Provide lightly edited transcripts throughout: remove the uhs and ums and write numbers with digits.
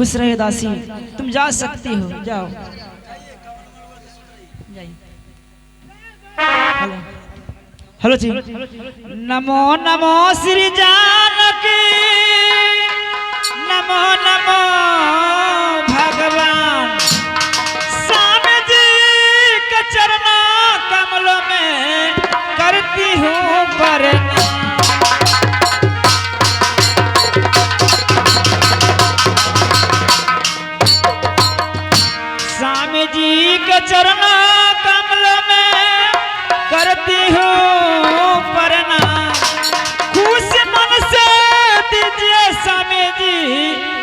खुश रहे दासी, तुम जा सकती हो, जाओ। हेलो हेलो जी। नमो नमो श्री जानकी, नमो नमो भगवान, स्वामी जी के चरणों कमलों में करती हूँ प्रणाम। स्वामी जी के चरणों कमलों में करती हूँ प्रणाम। खुश मन से दीजिए स्वामी जी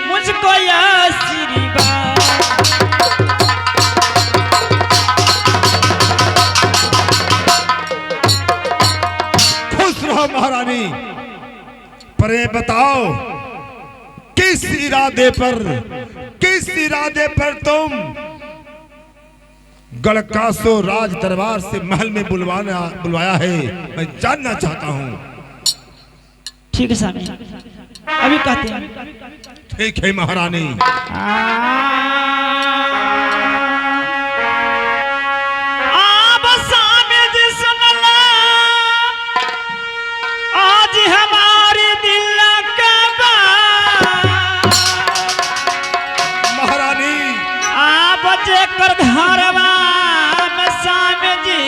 मुझको आशीर्वाद। खुश रहो महारानी, पर ये बताओ किस इरादे पर तुम गढ़कासो राज दरबार से महल में बुलवाया है, मैं जानना चाहता हूँ। ठीक है स्वामी, अभी कहते हैं। ठीक है महारानी। अब स्वामी जी सुन लो, आज हमारी दिल का बात। महारानी आप जेकर घरवा स्वामी जी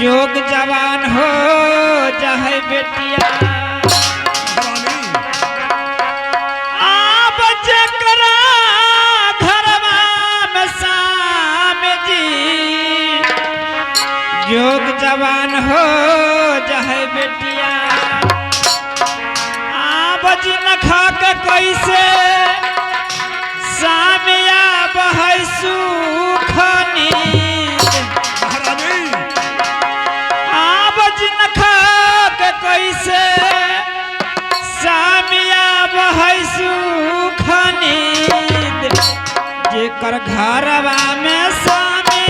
जोग जवान हो जाए बेटिया। आप जेकर घरवा में स्वामी जी जोग जवान हो जाए बेटिया। आप जी न खा के कैसे सामिया बहै सुख नींद। आब जिन खा के कैसे सामिया बहै सुख नींद। जेकर घरवा में स्वामी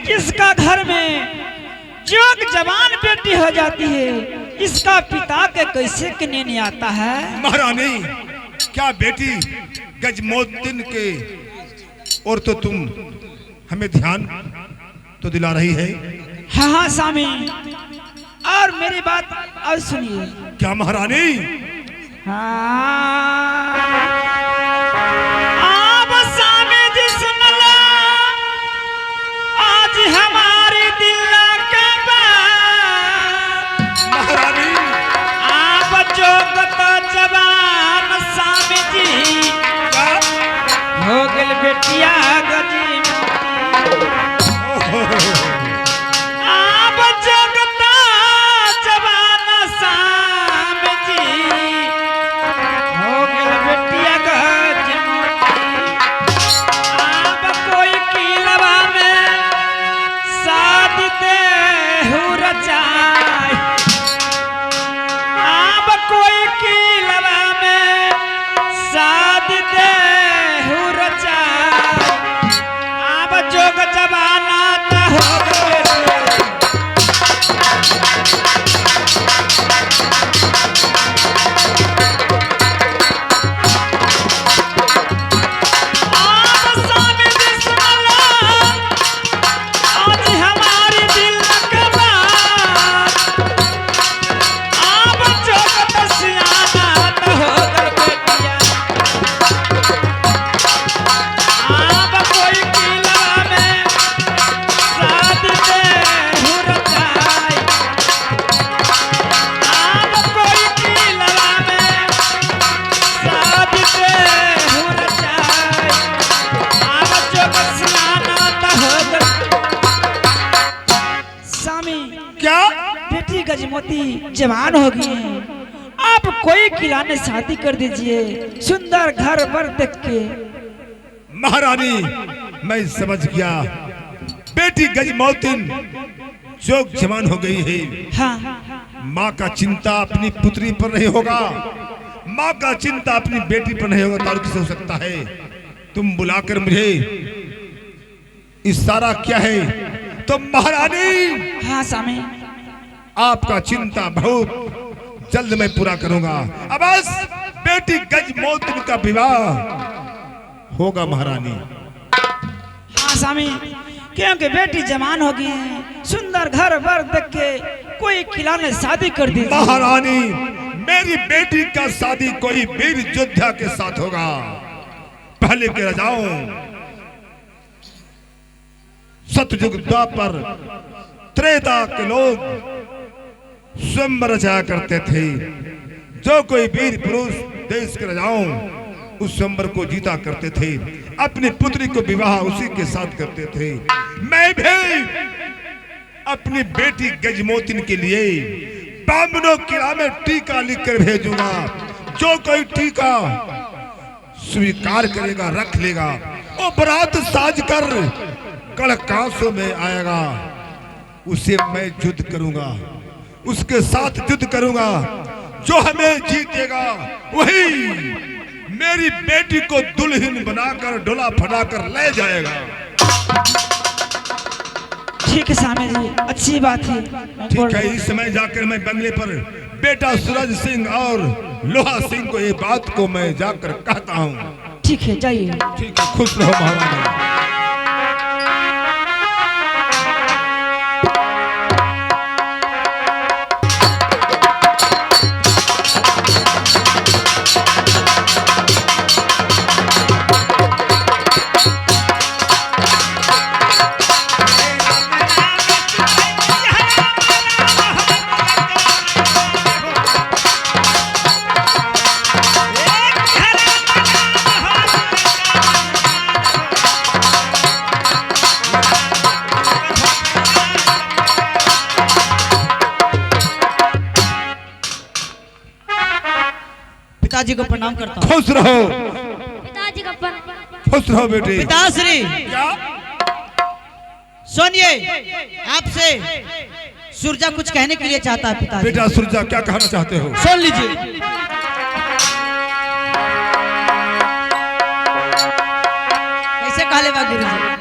इसका घर में जोग जवान बेटी हो जाती है, इसका पिता के कैसे कने नहीं आता है। महारानी क्या बेटी गजमोद्दीन के और तो तुम हमें ध्यान तो दिला रही है। हाँ हाँ स्वामी, और मेरी बात और सुनिए। क्या महारानी? हाँ अब स्वामी जी सुन लो, आज हमारी दिल का बात। महारानी आप जोग तो जवान स्वामी जी हो गल बेटिया गजी। आप जोग तो जवान स्वामी जी हो गल बेटिया जवान हो गई हैं, आप कोई खिलाने शादी कर दीजिए, सुंदर घर बर देख के। महारानी मैं समझ गया, बेटी गजमोतिन जो जवान हो गई है, हाँ माँ का चिंता अपनी पुत्री पर नहीं होगा, माँ का चिंता अपनी बेटी पर नहीं होगा, तो किसे हो सकता है? तुम बुलाकर मुझे इशारा क्या है? तो महारानी हाँ स्वामी, आपका चिंता बहुत जल्द मैं पूरा करूंगा। अब बस बेटी गजमोतिन का विवाह होगा महारानी। हाँ स्वामी, क्योंकि बेटी जवान हो गई है, सुंदर घर बर देख के कोई खिलाने शादी कर दीजिए। महारानी मेरी बेटी का शादी कोई वीर योद्धा के साथ होगा। पहले के राजाओं सतयुग द्वापर त्रेता के लोग स्वयंवर रचाया करते थे। जो कोई वीर पुरुष देश के राजाओं उस स्वयंवर को जीता करते थे, अपनी पुत्री को विवाह उसी के साथ करते थे। मैं भी अपनी बेटी गजमोतिन के लिए बामनों किला में टीका लिखकर भेजूंगा। जो कोई टीका स्वीकार करेगा रख लेगा, वो बरात साज कर कड़कासों में आएगा, उसे मैं युद्ध करूंगा, उसके साथ युद्ध करूंगा। जो हमें जीतेगा वही मेरी बेटी को दुल्हन बनाकर डोला फटाकर ले जाएगा। ठीक है स्वामी जी, अच्छी बात है। ठीक है, इस समय जाकर मैं बंगले पर बेटा सूरज सिंह और लोहा सिंह को ये बात को मैं जाकर कहता हूँ। ठीक है, जाइए। ठीक है, खुश रहो महारानी। पिताजी को प्रणाम करता हूँ। खुश रहो, पिताजी का खुश रहो बेटी। पिताश्री क्या? सुनिए, आपसे सूरजा कुछ कहने के लिए चाहता है। पिताजी बेटा सूरजा क्या कहना चाहते हो? सुन लीजिए। कैसे कह लेगा गुरुजी?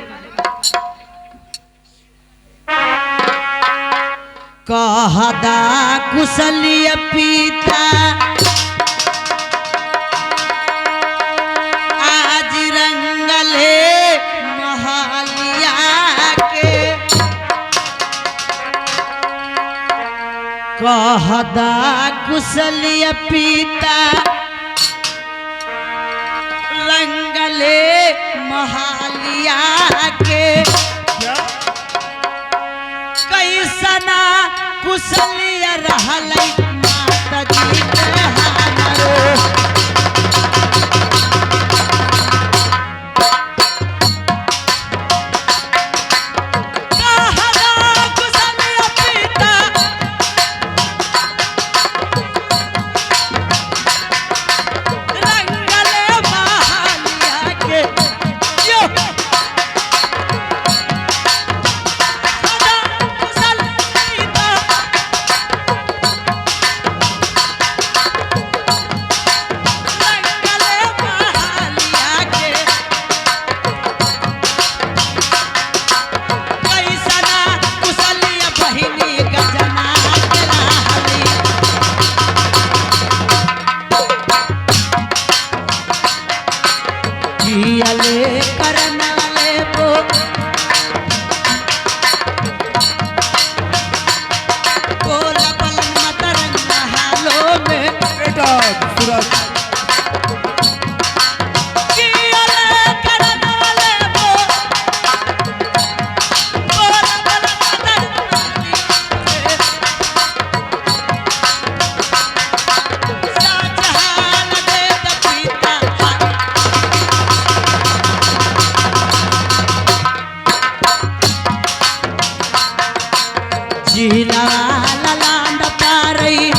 कहदा कुशलिय पिता आज रंगले महालिया के। कहदा कुशलिय पिता रंगले महालिया के। कैसना कुशलिया रहलै माता जी के हमरो। जिला लालांद तारई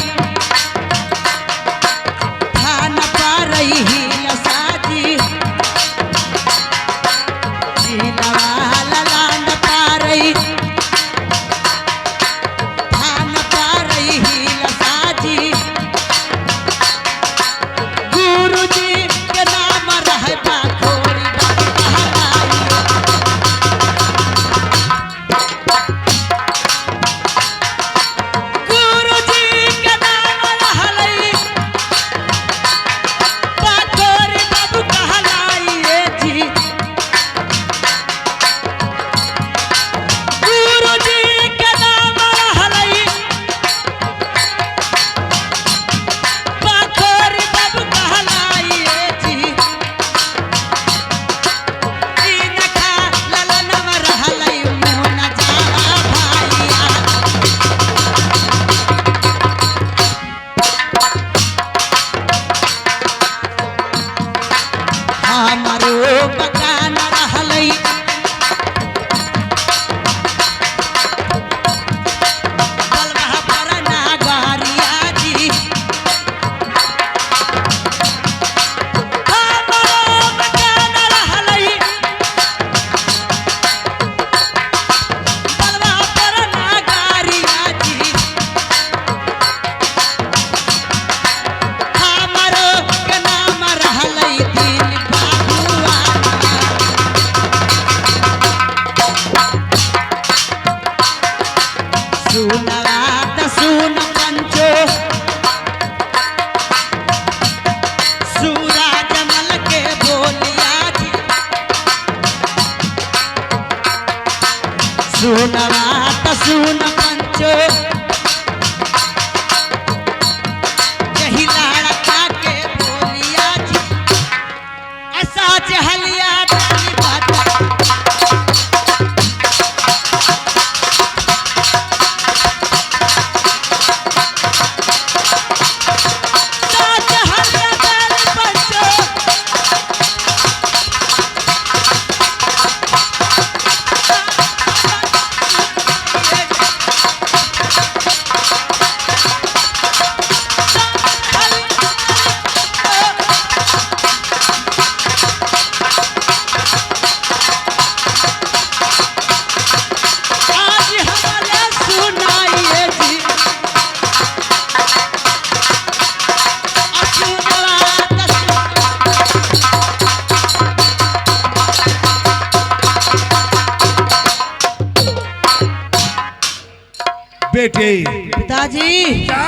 बेटे पिताजी क्या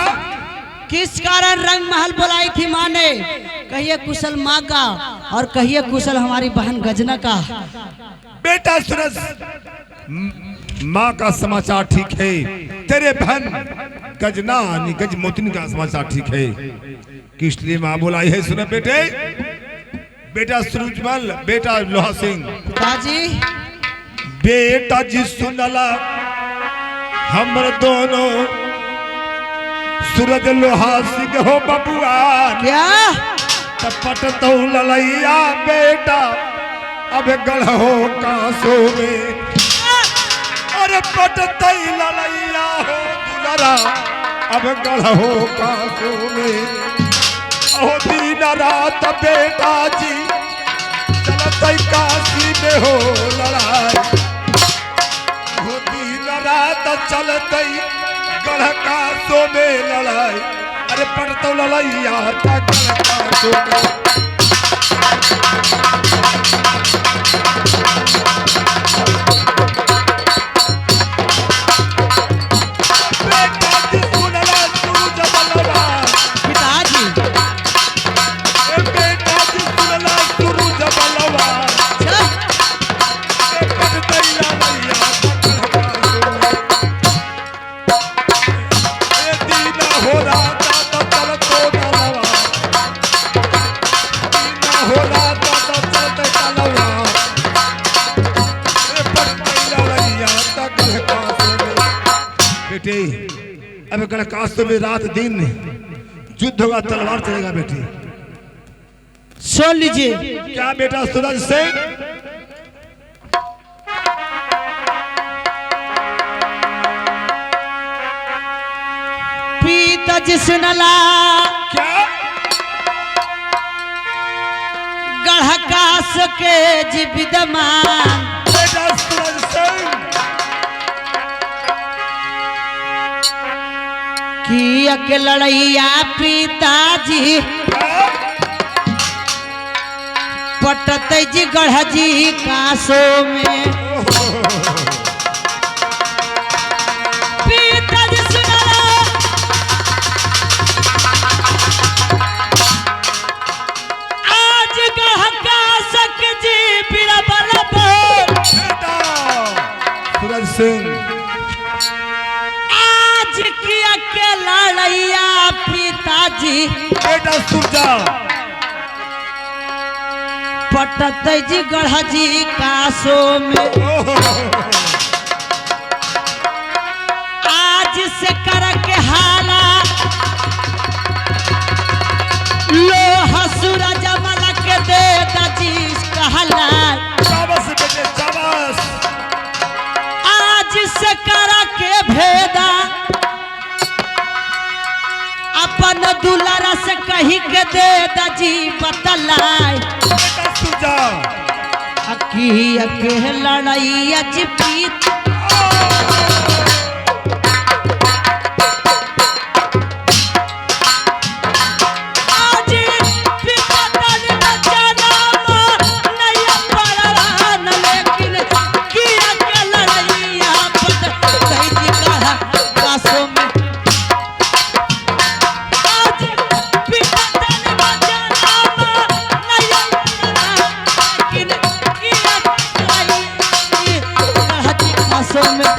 किस कारण रंग महल बुलाई थी माँ ने? कहिए कुशल माँ का और कहिए कुशल हमारी बहन गजना का। बेटा सूरज, माँ का समाचार ठीक है, तेरे बहन गजना यानी गजमोतिनी का समाचार ठीक है। किस लिए माँ बुलाई है? सुनो बेटे, बेटा सूरजमल, बेटा लोहा सिंह। पिताजी बेटा जी सुनला हमर दोनों सूरज लोहा सिंह हो बबुआ, क्या टपट तो ललैया बेटा अब गढ़ो कांसो में, अरे पट तई ललैया हो दुलरा अब गढ़ो कांसो में। ओ दिन रात बेटा जी चलते काशी में हो लड़ाई, ओ दिन रात चलते गढ़ कांसो में लड़ाई, अरे पट तो ललैया गढ़ कांसो में। अब गढ़काश में रात दिन युद्ध होगा, तलवार चलेगा बेटी। सुन लीजिए। क्या बेटा सूरज सिंह? पिताजी सुनला क्या गढ़काश के विद्यमान, बेटा सूरज सिंह किया के लड़ैया पिताजी पटते जी गढ़ जी कासो में। पिताजी सुनला आज गढ़काश के जी बिरा बराबर, बेटा सूरज सिंह किया के लड़ैया पिताजी बेटा सूरजा पटते जी गढ़ जी कासो में। आज से कर के हाला लोहा सूरज मल के दे दजी कहला, चाबस बेटे चाबस, आज से कर के भेदा अपन दुलारा से कही के दे दजी बतलाए। बेटा सूरजा अकी के लड़ैया जी पीत आज पिता तन बचाना नहीं पड़ा न, लेकिन किया के लड़ैया पत कही जी कहा कासों में। आज पिता तन बचाना नहीं पड़ा, लेकिन किया के लड़ैया कहा जी कासों में।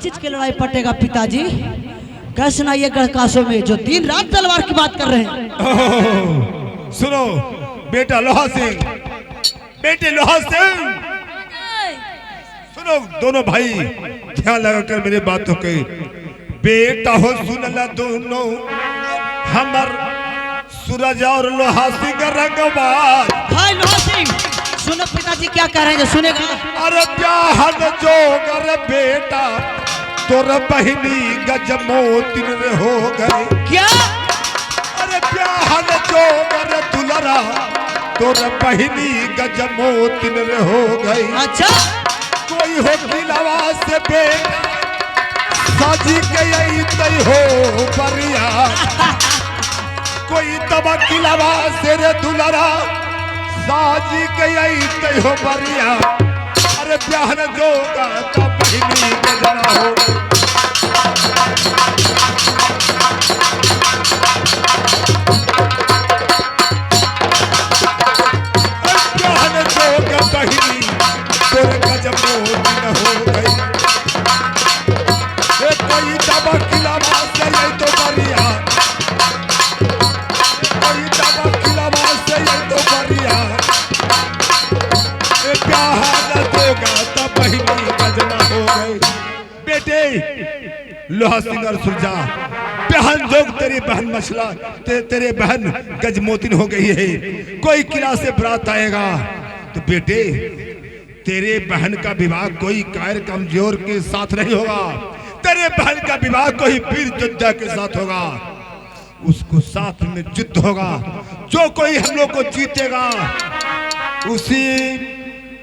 चीज की लड़ाई पटेगा पिताजी? क्या सुनाइए गढ़कासों में जो दिन रात तलवार की बात कर रहे हैं। ओह, सुनो बेटा लोहा सिंह, बेटे लोहा सिंह, सुनो दोनों भाई ध्यान लगाकर मेरी बातों के। बेटा हो सुन ला दोनों हमर सूरज और लोहा सिंह रंगबाज। हाय लोहा सिंह, सुनो पिताजी क्या कह रहे हैं, जो सुनेगा। अरे प्याहन जोगर बेटा तोर बहिनी गजमोतिन रे हो गए। क्या? अरे प्याहन जोगर दुलरा तोर बहिनी गजमोतिन रे हो गई। अच्छा, कोई हो दिलवा से बेटा साजी के यही तई हो बरिया। कोई तब किलवा से रे दुलरा साजी के यही तई हो बरिया। अरे प्याहन जोगर तब बहिनी गजरा हो। प्याहन जोगर बहिनी तोर गजमोतिन हो गई। कोई दबा खिलावा से ये तो बरिया, कोई दबा खिलावा से ये तो बरिया। प्याहन जोगा तब बहिनी गजना हो गई। बेटे लोहा सिंह और सुरजा, बहन जोग तेरी बहन मछला तेरे बहन गजमोतिन हो गई है। कोई किला से बरात आएगा तो बेटे तेरे बहन का विवाह कोई कायर कमजोर के साथ नहीं होगा। तेरे बहन का विवाह कोई वीर योद्धा के साथ होगा। उसको साथ में युद्ध होगा। जो कोई हम लोग को जीतेगा उसी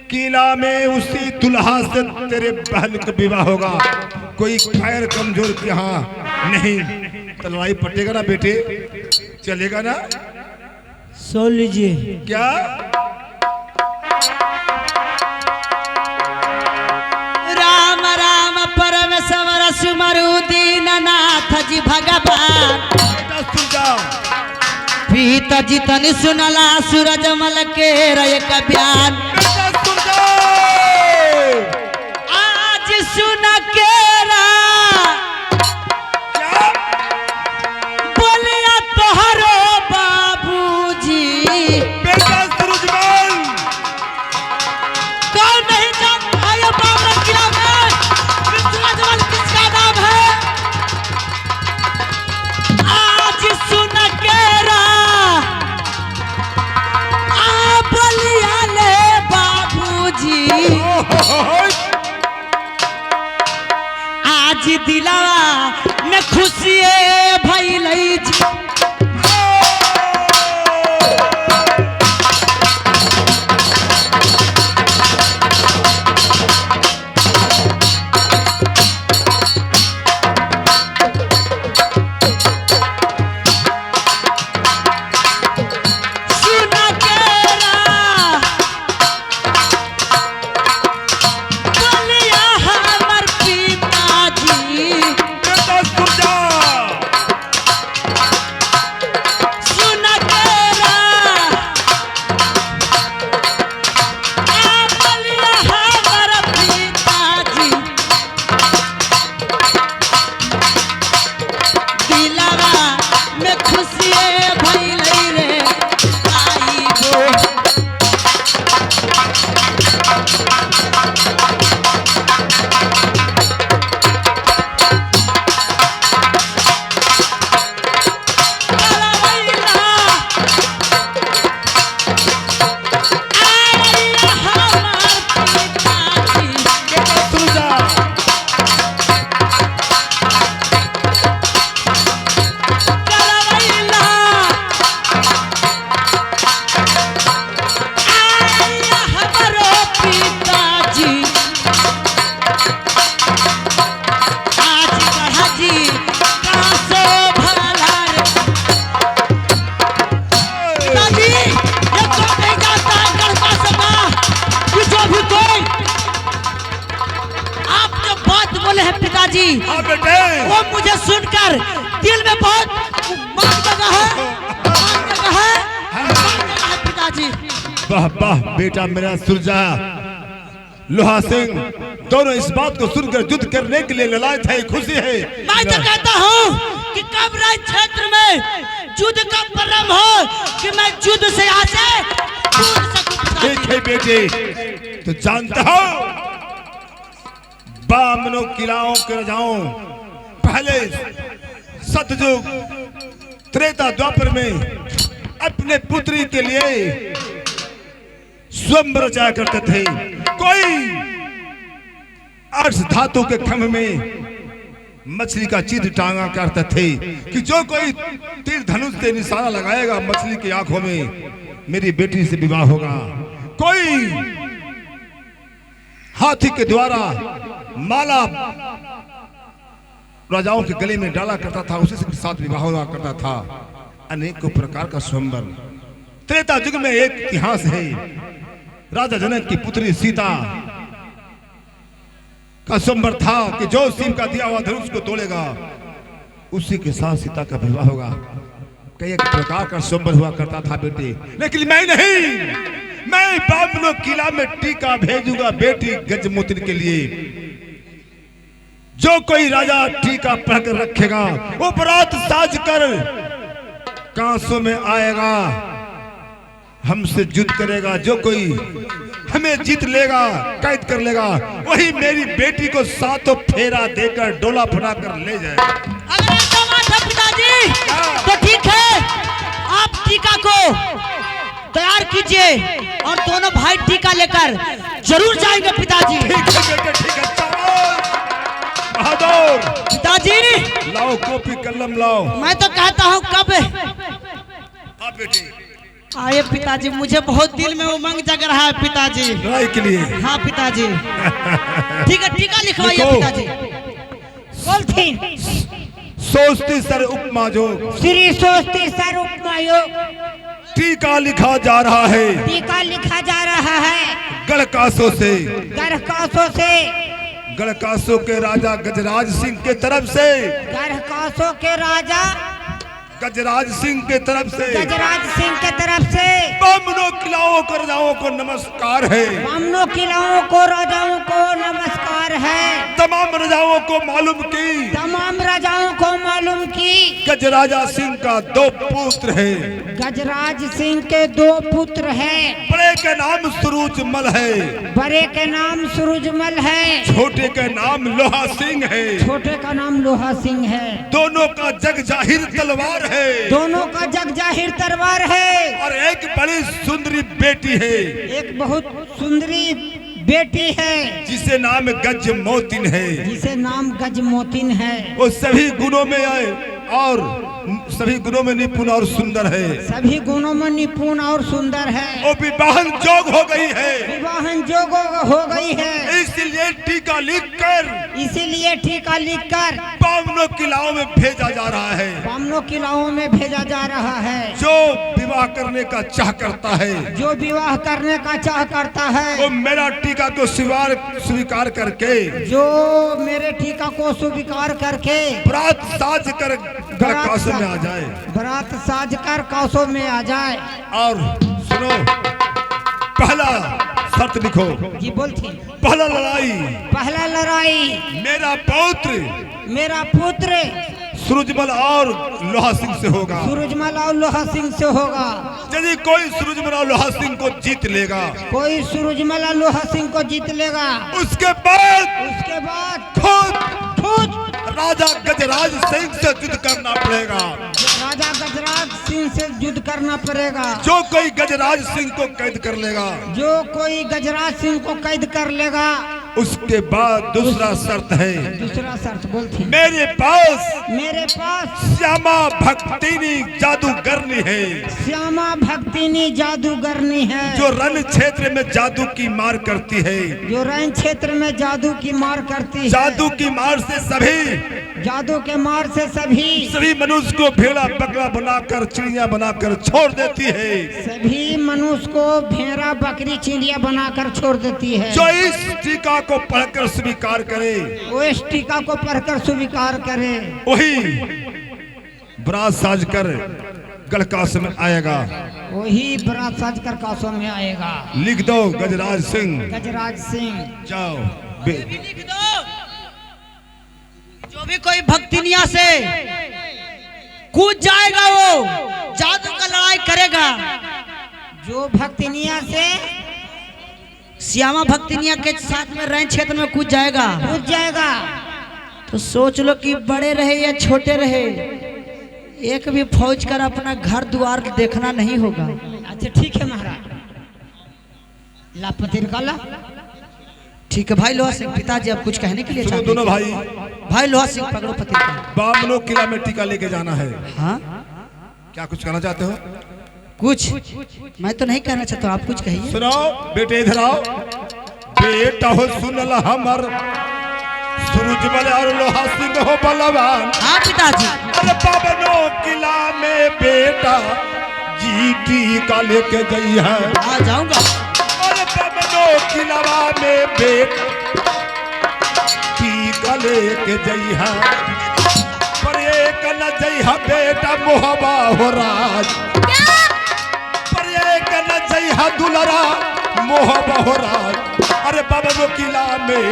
किला में उसी दुल्हा से तेरे बहन का विवाह होगा। कोई कायर कमजोर के यहाँ नहीं। तो लड़ाई पटेगा ना बेटे, चलेगा ना? सुन लीजिए। क्या? राम राम परमेश्वर सुमरु दीननाथ जी भगवान। बेटा सुरजा, पीता जी तनि सुनला सूरज मल के रय का बयान। बेटा सुरजा, आज सुन के रा क्या? बोलिया तोहरो बाबूजी। बेटा सूरजमल, कौन नहीं जानता है ये बाबरा किला में सूरज मल किसका नाम है? आज सुन के रा आ बोलिया ले बाबूजी। आज दिलावा में खुशिये भइलई जी। सुन के रा बोलिया हमर पिताजी। बेटा सुरजा, सुन के रा आ बोलिया हमर पिताजी। दिलवा में खुशिये भइलई रे आई गो। कलवैला आइया हमर पिताजी। बेटा सुरजा, कलवैला आइया हमरो पिताजी। आज कहाजी कासो भला रे पिताजी। ये तो नहीं जानता है गढ़का सभा कि जो भी कोई आप जो बात बोले हैं पिताजी, हाँ बेटे, वो मुझे सुनकर दिल में बहुत मान लगा है, मान लगा है, मान लगा है पिताजी। वाह वाह बेटा मेरा सुरजा, लोहा सिंह दोनों इस बात को सुनकर युद्ध करने के लिए ललायत है, खुशी है। मैं तो कहता हूँ कि कब राज क्षेत्र में युद्ध का प्रारंभ हो कि मैं युद्ध से यहाँ से दूर सकूं पिताजी। ठीक है बेटे, तो जानता हो बामनों किलाओं के राजाओं पहले सतयुग त्रेता द्वापर में अपने पुत्री के लिए स्वयंवर रचा करते थे। कोई अर्श धातु के खम्भ में मछली का चित्र टांगा करते थे कि जो कोई तीर धनुष से निशाना लगाएगा मछली की आंखों में मेरी बेटी से विवाह होगा। कोई हाथी के द्वारा माला राजाओं के गले में डाला करता था, उसी के साथ विवाह हुआ करता था। अनेकों प्रकार का स्वयंवर त्रेता युग में एक इतिहास है। राजा जनक की पुत्री सीता का स्वयंवर था कि जो शिव का दिया हुआ धनुष को तोड़ेगा उसी के साथ सीता का विवाह होगा। कई प्रकार का स्वयंवर हुआ करता था बेटे, लेकिन मैं नहीं, मैं बामनों किला में टीका भेजूंगा बेटी गजमोतिन के लिए। जो कोई राजा टीका पढ़कर रखेगा वो बरात साज कर कांसों में आएगा, हमसे युद्ध करेगा। जो कोई हमें जीत लेगा, कैद कर लेगा, वही मेरी बेटी को सातों फेरा देकर डोला फटाकर ले जाएगा। अगर ऐसा बात है पिताजी तो ठीक है, आप टीका को तैयार कीजिए और दोनों भाई टीका लेकर जरूर जाएंगे पिताजी। ठीक है बेटे, ठीक है, बहादुर पिताजी लाओ कॉपी कलम लाओ। मैं तो कहता हूँ कब हाँ बेटे, आए पिताजी, मुझे बहुत दिल में उमंग जग रहा है पिताजी। लड़ाई के लिए हाँ पिताजी, ठीक है, टीका लिखवाइए लिखो। पिताजी। बोलती सोचती सर उपमा जो श्री सोचती सर उपमायोग टीका लिखा जा रहा है टीका लिखा जा रहा है गढ़कासों से। गढ़कासों से, गढ़कासों के राजा गजराज सिंह के तरफ से, गढ़कासों के राजा गजराज सिंह के तरफ से, गजराज सिंह के तरफ से बामनों किलाओं को राजाओं को नमस्कार है। बामनों किलाओं को राजाओं को नमस्कार है। तमाम राजाओं को मालूम की तमाम राजाओं को मालूम की गजराजा सिंह का 2 पुत्र है। गजराज सिंह के 2 पुत्र हैं। बड़े का नाम सूरजमल है, बड़े के नाम सूरजमल है, छोटे का नाम लोहा सिंह है। छोटे का नाम लोहा सिंह है। दोनों का जग जाहिर तलवार है, दोनों का जग जाहिर तलवार है। और एक बड़ी सुंदरी बेटी है एक बहुत सुंदरी बेटी है जिसे नाम गजमोतिन है। जिसे नाम गजमोतिन है। वो सभी गुणों में आए और सभी गुणों में निपुण और सुंदर है। सभी गुणों में निपुण और सुंदर है। वो विवाहन जोग हो गई है, विवाहन जोग हो गई है। इसलिए टीका लिखकर इसीलिए टीका लिखकर बामनों किलाओं में भेजा जा रहा है। बामनों किलाओं में भेजा जा रहा है। जो विवाह करने का चाह करता है, जो विवाह करने का चाह करता है, वो मेरा टीका को स्वीकार करके, जो मेरे टीका को स्वीकार करके बरात साज कर गढ़कासों में आ जाए। बरात साज कर कासों में आ जाए। और सुनो, पहला शर्त लिखो। जी बोलती। पहला लड़ाई पहला लड़ाई मेरा पुत्र सूरजमल और लोहा सिंह से होगा। सूरजमल और लोहा सिंह से होगा। यदि कोई सूरजमल और लोहा सिंह को जीत लेगा, कोई सूरजमल और लोहा सिंह को जीत लेगा, उसके बाद खुद राजा गजराज सिंह से युद्ध करना पड़ेगा। राजा गजराज सिंह से युद्ध करना पड़ेगा। जो कोई गजराज सिंह को कैद कर लेगा, जो कोई गजराज सिंह को कैद कर लेगा, उसके बाद दूसरा शर्त है। दूसरा शर्त बोलती। मेरे पास श्यामा भक्तिनी जादूगरनी है। श्यामा भक्तिनी जादूगरनी है। जो रण क्षेत्र में जादू की मार करती है। जो रण क्षेत्र में जादू की मार करती है। जादू की मार से जादू के मार से सभी मनुष्य को भेड़ा बकरा बनाकर चिड़िया बनाकर छोड़ देती है। सभी मनुष्य को भेड़ा बकरी चिड़िया बनाकर छोड़ देती है। जो इस टीका को पढ़कर स्वीकार करे, वो इस टीका को पढ़कर स्वीकार करे, वही बरात साज कर गढ़कासों में आएगा। वही बड़ा सज कर कासों में आएगा। लिख दो गजराज सिंह। गजराज सिंह। जाओ भी लिख दो। जो भी कोई भक्तिनिया से कूद जाएगा वो जादू का लड़ाई करेगा। जो भक्तिनिया से श्यामा भक्तिनिया के साथ में रैन क्षेत्र में कूद जाएगा तो सोच लो कि बड़े रहे या छोटे रहे, एक भी फौज कर अपना घर द्वार देखना नहीं होगा। अच्छा ठीक है महाराज, लापति निकाला। ठीक है भाई लोहा सिंह, पिताजी आप कुछ कहने के लिए सुनो चाहते दोनों हैं? भाई, भाई लोहा सिंह पकड़ो पति को। बामनो किला में टीका लेके जाना है। हाँ क्या कुछ कहना चाहते हो? कुछ मैं तो नहीं कहना चाहता, आप कुछ कहिए। सुनो बेटे, इधर आओ। बेटा हो सुन ला हमर सूरज बल और लोहा सिंह हो बलवान। हाँ पिताजी। अरे बामनो किला में बेटा जी टीका लेके गई है। आ जाऊंगा। अरे बामनो किला में बेटा टीका लेके गई है, पर एक न जई है बेटा मोहबा हो राज। पर एक न जई है दुलरा मोहबा हो राज। अरे बामनो किला में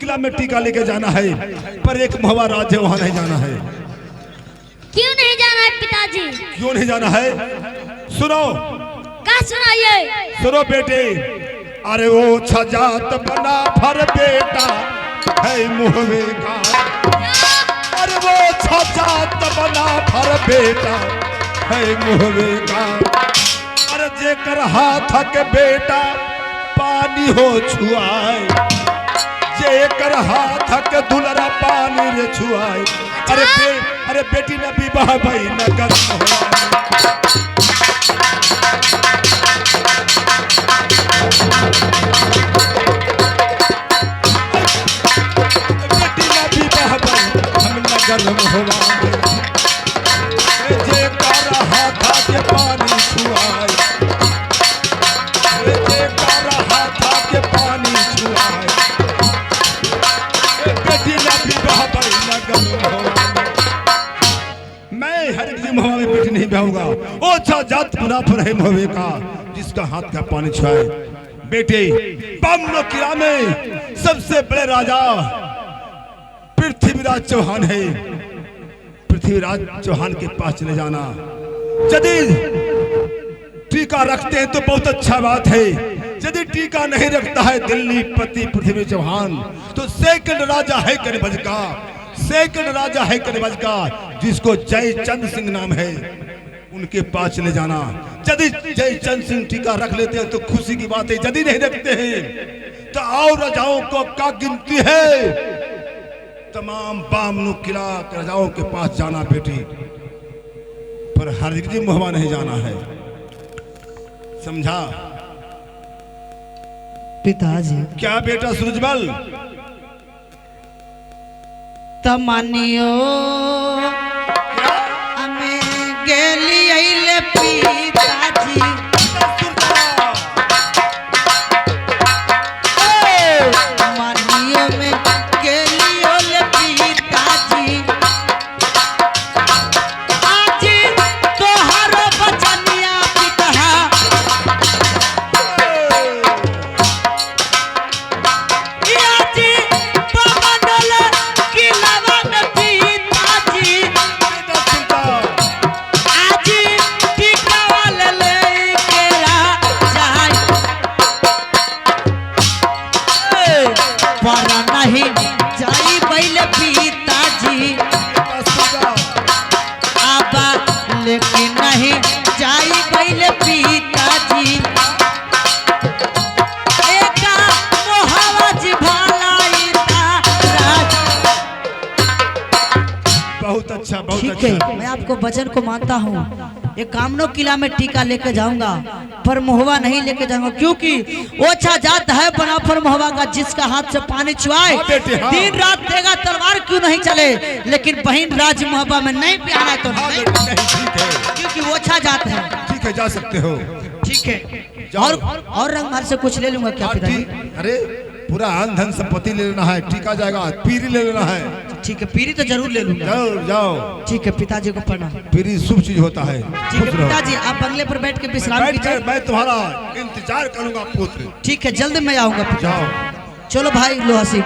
किला में टीका लेके जाना है, पर एक मोहबा राज है, वहां नहीं जाना है। क्यों नहीं जाना है पिताजी? क्यों नहीं जाना है? सुनो। क्या सुनाइए? सुनो बेटे, अरे वो छजात बना भर बेटा है मोहबे का। अरे वो छजात बना भर बेटा है मोहबे का। अरे जेकर हाथ के बेटा पानी हो छुआए, जेकर हाथ के दुलरा पानी रे छुआए। अरे बेटी न विवाह भई न कर बेटी न विवाह भई हम न गर्म होवा। जेकर हाथ के पानी छुआए, जेकर हाथ के पानी छुआए। मैं हर किसी मोहबा में बेटी नहीं ब्याहूंगा। ओ अच्छा जात मुनाफर है मोहबे का, जिसका हाथ का पानी छुआए। बेटे, बामनो किला में सबसे बड़े राजा पृथ्वीराज चौहान है। पृथ्वीराज चौहान के पास चले जाना। यदि टीका रखते हैं तो बहुत अच्छा बात है, यदि टीका नहीं रखता है दिल्ली पति पृथ्वी चौहान तो सेकंड राजा है कनबज का, सेकंड राजा है कनबज का, जिसको जयचंद सिंह नाम है। उनके पास चले जाना। यदि जयचंद सिंह टीका रख लेते हैं तो खुशी की बात है, यदि नहीं रखते हैं तो और राजाओं को क्या गिनती है। तमाम बामनो किला के राजाओं के पास जाना बेटी, पर हरगिज मोहबा नहीं जाना है, समझा? पिताजी। क्या बेटा सूरजमल? तमानियो हमें गेली आइले पिताजी। तमानियो में गेली आइले पिताजी। आज तोहरो बचनिया पिता आज बाबा डोले किलावा में पिताजी। अच्छा, बहुत ठीक है, अच्छा। मैं आपको वचन को मानता हूँ। ये कामनो किला में टीका लेके जाऊंगा, पर महुआ नहीं लेके जाऊंगा, क्योंकि ओछा जात है बना पर महुआ का, जिसका हाथ से पानी चुआए हाँ बेटे, हाँ। दिन रात देगा तलवार क्यों नहीं चले, लेकिन बहन राज महुआ में नहीं प्यारा तो हाँ नहीं, बेटे, नहीं, ठीक है, क्योंकि ओछा जात है। ठीक है, जा सकते हो। ठीक है, जाओ। और रंग भर से कुछ ले लूंगा क्या हाँ, पिताजी? ठीक। अरे पूरा अन धन संपत्ति ले लेना है, टीका जाएगा, पीरी ले लेना है। ठीक है, पीरी तो जरूर ले लूंगा। जाओ जाओ, ठीक है पिताजी को प्रणाम। पीरी शुभ चीज होता है। ठीक है खुश रहो। पिताजी, आप बंगले पर बैठ के विश्राम बैठ कीजिए। कर मैं तुम्हारा इंतजार करूंगा पुत्र। ठीक है, जल्द मैं आऊंगा पिताजी। जाओ। चलो भाई लोहा सिंह।